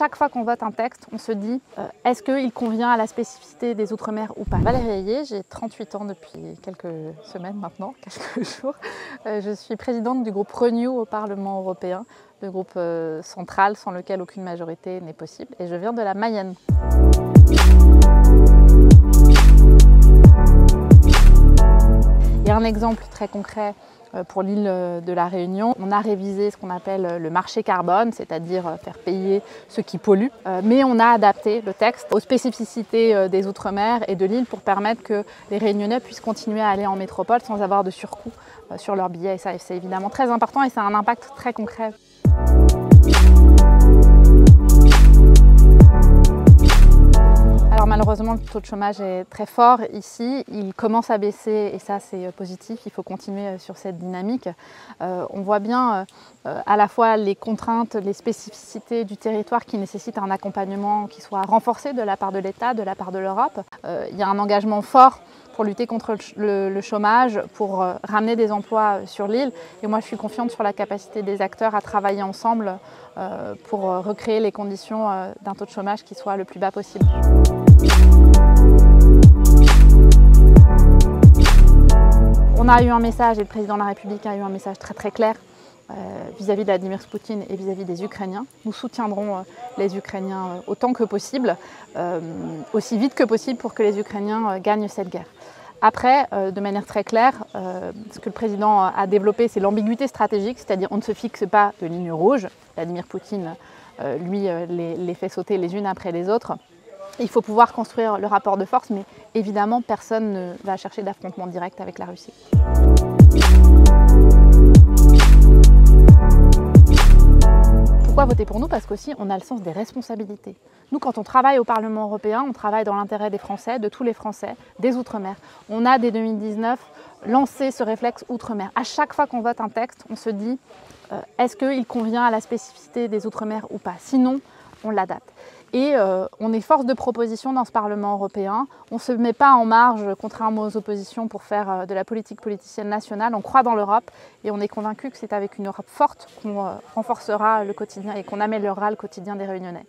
chaque fois qu'on vote un texte, on se dit est-ce qu'il convient à la spécificité des Outre-mer ou pas. Valérie Ayé, j'ai 38 ans depuis quelques semaines maintenant, quelques jours. Je suis présidente du groupe Renew au Parlement européen, le groupe central sans lequel aucune majorité n'est possible, et je viens de la Mayenne. Il y a un exemple très concret pour l'île de la Réunion. On a révisé ce qu'on appelle le marché carbone, c'est-à-dire faire payer ceux qui polluent, mais on a adapté le texte aux spécificités des Outre-mer et de l'île pour permettre que les Réunionnais puissent continuer à aller en métropole sans avoir de surcoût sur leurs billets. Et ça, c'est évidemment très important et ça a un impact très concret. Alors malheureusement, le taux de chômage est très fort ici, il commence à baisser et ça c'est positif, il faut continuer sur cette dynamique. On voit bien à la fois les contraintes, les spécificités du territoire qui nécessitent un accompagnement qui soit renforcé de la part de l'État, de la part de l'Europe. Il y a un engagement fort pour lutter contre le chômage, pour ramener des emplois sur l'île. Et moi, je suis confiante sur la capacité des acteurs à travailler ensemble pour recréer les conditions d'un taux de chômage qui soit le plus bas possible. On a eu un message, et le président de la République a eu un message très clair vis-à-vis de Vladimir Poutine et vis-à-vis des Ukrainiens. Nous soutiendrons les Ukrainiens autant que possible, aussi vite que possible pour que les Ukrainiens gagnent cette guerre. Après, de manière très claire, ce que le président a développé, c'est l'ambiguïté stratégique, c'est-à-dire on ne se fixe pas de ligne rouge. Vladimir Poutine, lui, les fait sauter les unes après les autres. Il faut pouvoir construire le rapport de force, mais évidemment, personne ne va chercher d'affrontement direct avec la Russie. Pourquoi voter pour nous? Parce qu'aussi, on a le sens des responsabilités. Nous, quand on travaille au Parlement européen, on travaille dans l'intérêt des Français, de tous les Français, des Outre-mer. On a, dès 2019, lancé ce réflexe Outre-mer. À chaque fois qu'on vote un texte, on se dit est-ce qu'il convient à la spécificité des Outre-mer ou pas? Sinon, on l'adapte. Et on est force de proposition dans ce Parlement européen. On ne se met pas en marge, contrairement aux oppositions, pour faire de la politique politicienne nationale. On croit dans l'Europe et on est convaincu que c'est avec une Europe forte qu'on renforcera le quotidien et qu'on améliorera le quotidien des Réunionnais.